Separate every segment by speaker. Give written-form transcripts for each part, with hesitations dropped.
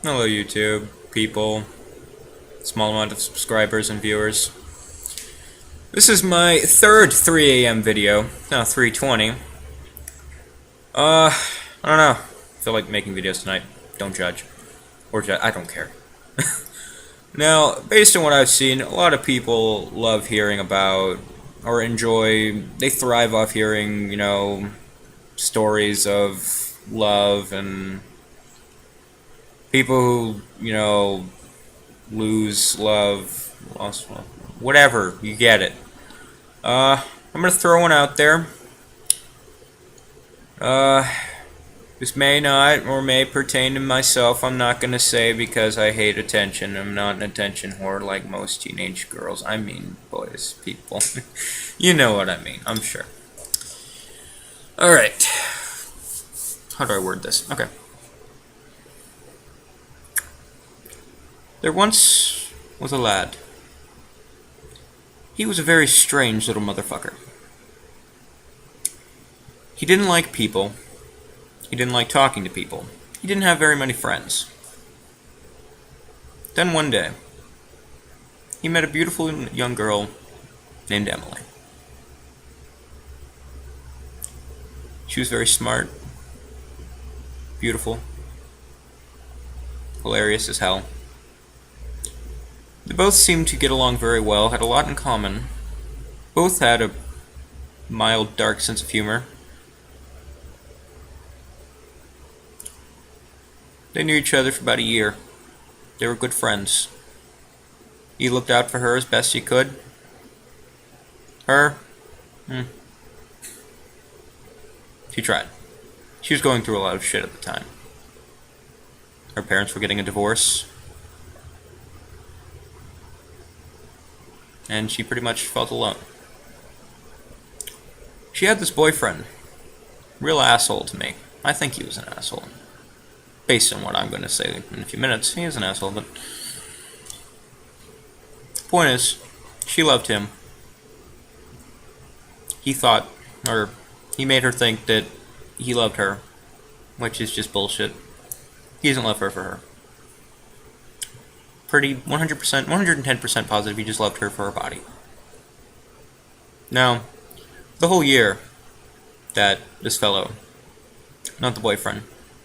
Speaker 1: Hello YouTube, people, small amount of subscribers and viewers. This is my third 3 a.m. video, now 3:20. I don't know, I feel like making videos tonight, don't judge. Or judge, I don't care. Now, based on what I've seen, a lot of people love hearing about, or they thrive off hearing, stories of love and people who, lose love, lost love, whatever, you get it. I'm gonna throw one out there. Uh, this may not or may pertain to myself. I'm not gonna say because I hate attention. I'm not an attention whore like most teenage girls. I mean, boys, people. You know what I mean, I'm sure. Alright. How do I word this? Okay. There once was a lad. He was a very strange little motherfucker. He didn't like people. He didn't like talking to people. He didn't have very many friends. Then one day, he met a beautiful young girl named Emily. She was very smart, beautiful, hilarious as hell. They both seemed to get along very well, had a lot in common. Both had a mild, dark sense of humor. They knew each other for about a year. They were good friends. He looked out for her as best he could. Her? She tried. She was going through a lot of shit at the time. Her parents were getting a divorce. And she pretty much felt alone. She had this boyfriend. Real asshole to me. I think he was an asshole. Based on what I'm going to say in a few minutes, he is an asshole, but... The point is, she loved him. He thought, or he made her think that he loved her, which is just bullshit. He doesn't love her for her. Pretty 100%, 110% positive he just loved her for her body. Now, the whole year that this fellow, not the boyfriend,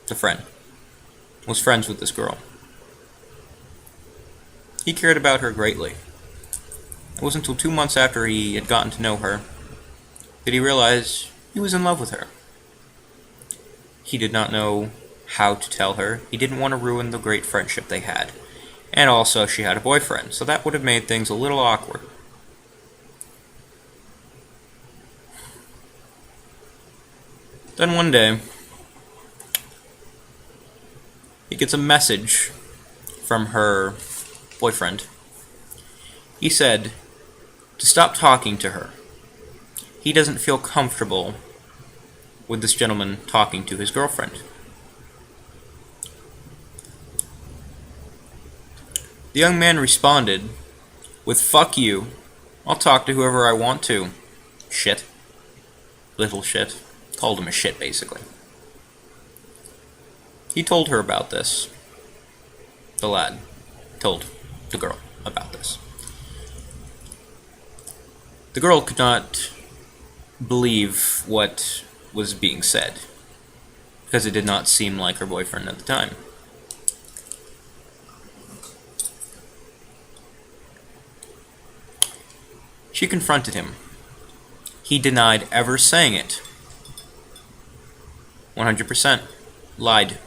Speaker 1: the friend, was friends with this girl, he cared about her greatly. It wasn't until 2 months after he had gotten to know her that he realized he was in love with her. He did not know how to tell her. He didn't want to ruin the great friendship they had. And also, she had a boyfriend, so that would have made things a little awkward. Then one day, he gets a message from her boyfriend. He said to stop talking to her. He doesn't feel comfortable with this gentleman talking to his girlfriend. The young man responded with, "Fuck you. I'll talk to whoever I want to. Shit." Little shit. Called him a shit, basically. He told her about this. The lad told the girl about this. The girl could not believe what was being said, because it did not seem like her boyfriend at the time. She confronted him. He denied ever saying it. 100%. Lied.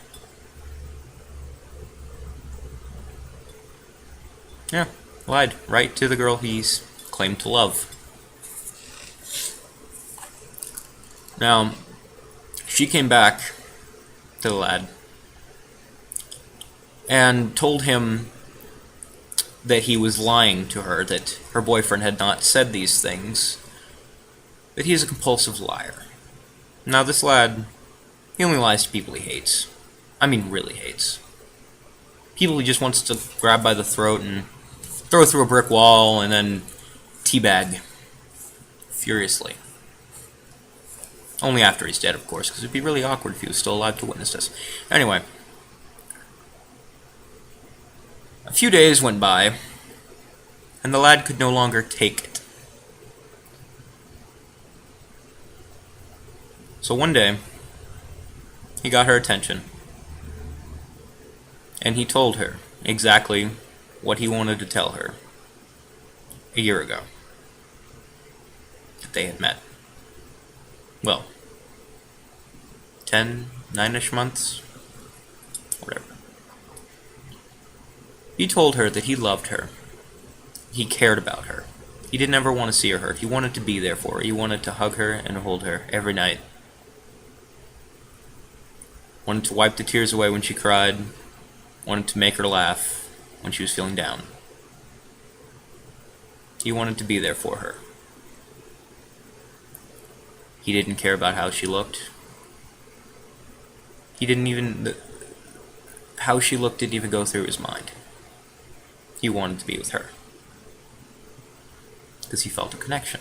Speaker 1: Yeah, lied right to the girl he's claimed to love. Now, she came back to the lad and told him that he was lying to her, that her boyfriend had not said these things, that he is a compulsive liar. Now this lad, he only lies to people he hates. I mean really hates. People he just wants to grab by the throat and throw through a brick wall and then teabag furiously. Only after he's dead, of course, because it'd be really awkward if he was still alive to witness this. Anyway, A few days went by, and the lad could no longer take it. So one day, he got her attention, and he told her exactly what he wanted to tell her a year ago that they had met. Well, 9-ish months, whatever. He told her that he loved her. He cared about her. He didn't ever want to see her hurt. He wanted to be there for her. He wanted to hug her and hold her every night. Wanted to wipe the tears away when she cried. Wanted to make her laugh when she was feeling down. He wanted to be there for her. He didn't care about how she looked. He didn't even... How she looked didn't even go through his mind. He wanted to be with her. Because he felt a connection.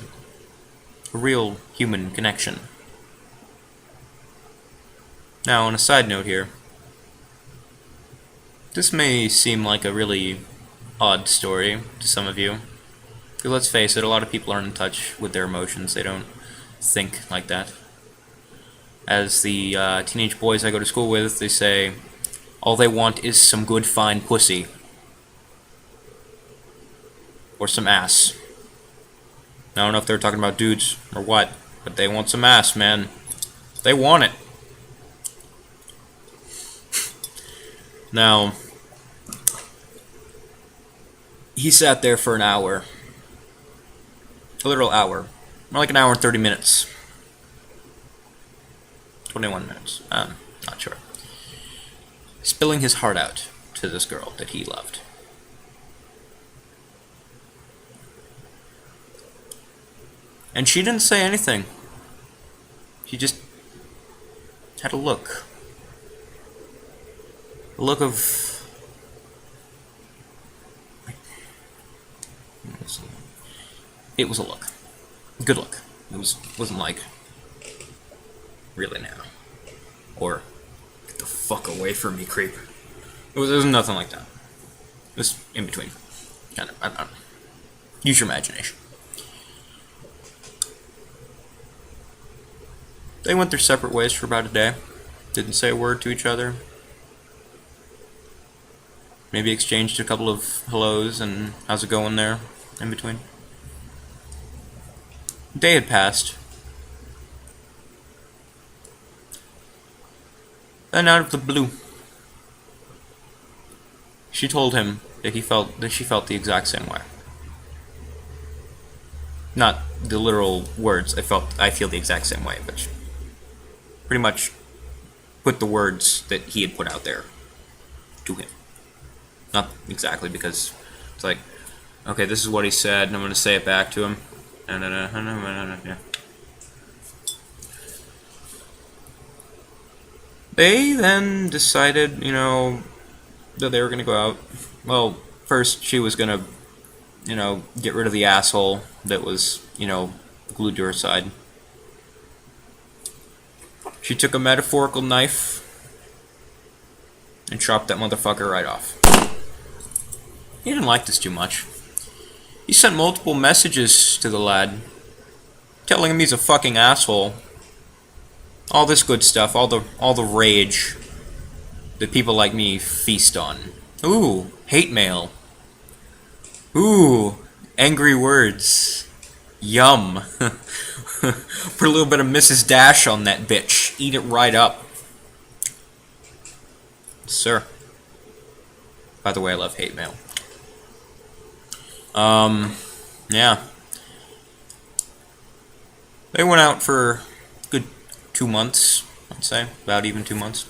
Speaker 1: A real human connection. Now, on a side note here, this may seem like a really odd story to some of you. But let's face it, a lot of people aren't in touch with their emotions. They don't think like that. As the teenage boys I go to school with, they say, all they want is some good fine pussy. Or some ass. I don't know if they're talking about dudes or what, but they want some ass, man. They want it. Now, he sat there for an hour. A literal hour. More like an hour and 30 minutes. 21 minutes. Not sure. Spilling his heart out to this girl that he loved. And she didn't say anything. She just had a look. A look of... It was a look. Good look. Wasn't like... Really now. Or... Get the fuck away from me, creep. It was nothing like that. It was in between. Kind of, I don't know. Use your imagination. They went their separate ways for about a day. Didn't say a word to each other. Maybe exchanged a couple of hellos and how's it going there in between. A day had passed. Then out of the blue, she told him that she felt the exact same way. Not the literal words, I feel the exact same way, but she pretty much put the words that he had put out there to him. Not exactly, because it's like, okay, this is what he said, and I'm going to say it back to him. Yeah. They then decided, that they were going to go out. Well, first she was going to, get rid of the asshole that was, glued to her side. She took a metaphorical knife and chopped that motherfucker right off. He didn't like this too much. He sent multiple messages to the lad, telling him he's a fucking asshole. All this good stuff, all the rage that people like me feast on. Ooh, hate mail. Ooh, angry words. Yum. Put a little bit of Mrs. Dash on that bitch. Eat it right up. Sir. By the way, I love hate mail. Yeah. They went out for a good 2 months, I'd say. About even 2 months.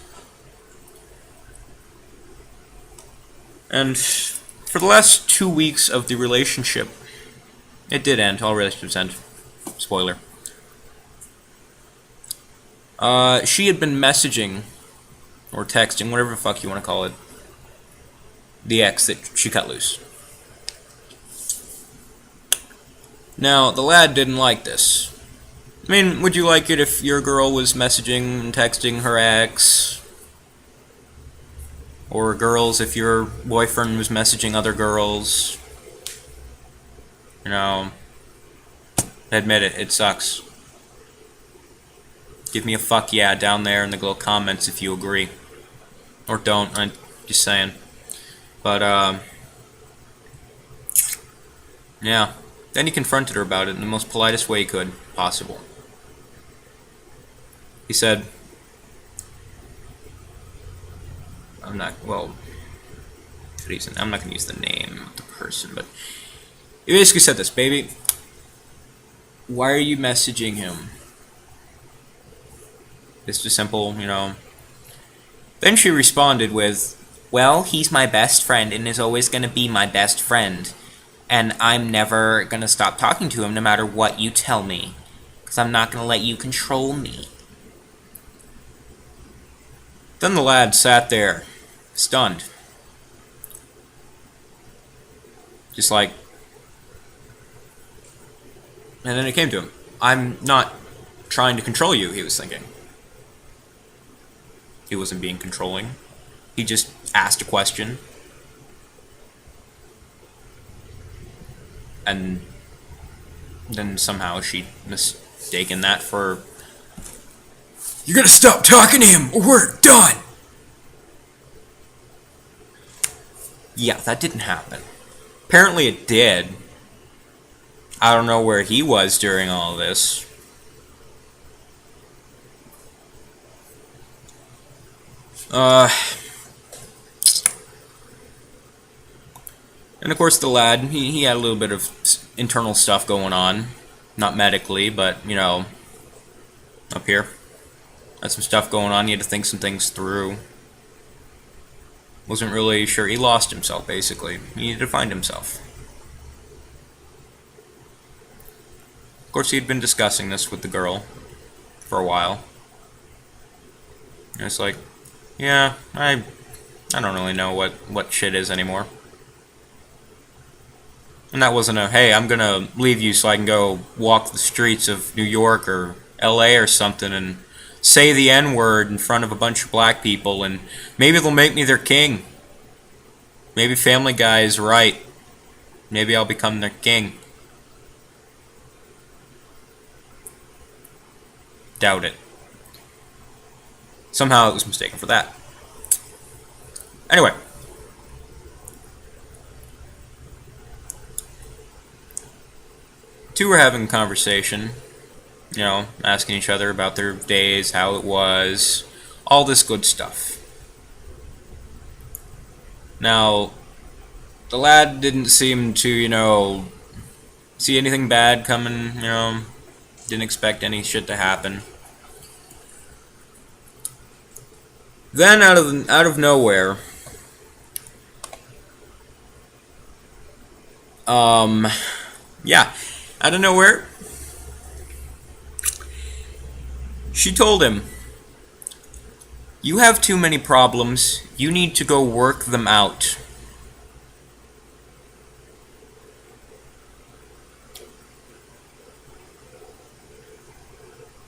Speaker 1: And for the last 2 weeks of the relationship, it did end. All relationships end. Spoiler. She had been messaging, or texting, whatever the fuck you want to call it, the ex that she cut loose. Now, the lad didn't like this. I mean, would you like it if your girl was messaging and texting her ex? Or girls, if your boyfriend was messaging other girls, you know, admit it, it sucks. Give me a fuck yeah down there in the little comments if you agree. Or don't, I'm just saying. But, yeah. Then he confronted her about it in the most politest way he could possible. He said, I'm not going to use the name of the person, but he basically said this, baby, why are you messaging him? It's just simple, you know. Then she responded with, well, he's my best friend and is always going to be my best friend. And I'm never going to stop talking to him no matter what you tell me. Because I'm not going to let you control me. Then the lad sat there, stunned. Just like... And then it came to him. I'm not trying to control you, he was thinking. He wasn't being controlling. He just asked a question. And then somehow she mistaken that for, you're gonna stop talking to him or we're done! Yeah, that didn't happen. Apparently it did. I don't know where he was during all this. And of course the lad, he had a little bit of internal stuff going on. Not medically, but, you know, up here. Had some stuff going on, he had to think some things through. Wasn't really sure, he lost himself, basically. He needed to find himself. Of course, he'd been discussing this with the girl for a while. And it's like, yeah, I don't really know what shit is anymore. And that wasn't a, hey, I'm gonna leave you so I can go walk the streets of New York or LA or something and say the N-word in front of a bunch of black people and maybe they'll make me their king. Maybe Family Guy is right. Maybe I'll become their king. Doubt it. Somehow it was mistaken for that. Anyway. Two were having a conversation, you know, asking each other about their days, how it was, all this good stuff. Now, the lad didn't seem to, you know, see anything bad coming, you know, didn't expect any shit to happen. Then out of nowhere, yeah, out of nowhere, she told him, you have too many problems, you need to go work them out.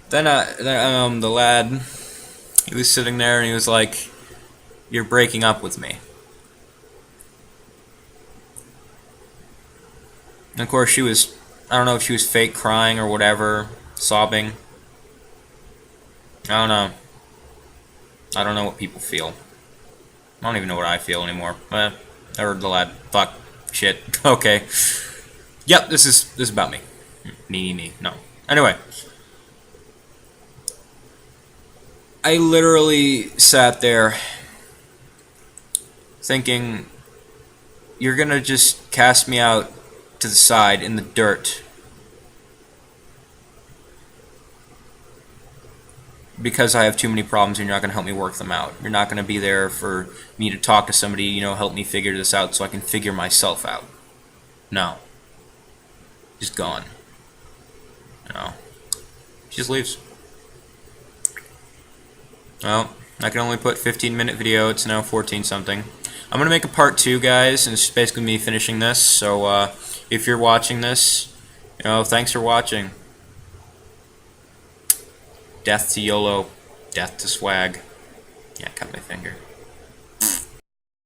Speaker 1: Then the lad, he was sitting there and he was like, you're breaking up with me. And of course she was, I don't know if she was fake crying or whatever, sobbing. I don't know. I don't know what people feel. I don't even know what I feel anymore. I heard the lad, fuck, shit, okay. Yep, this is about me. Me, no. Anyway. I literally sat there thinking, you're gonna just cast me out to the side in the dirt because I have too many problems and you're not gonna help me work them out. You're not gonna be there for me to talk to somebody, you know, help me figure this out so I can figure myself out. No. Just gone. You know. She just leaves. Well, I can only put 15-minute video. It's now 14 something. I'm going to make a part 2, guys, and it's basically me finishing this. So, if you're watching this, you know, thanks for watching. Death to YOLO. Death to swag. Yeah, cut my finger.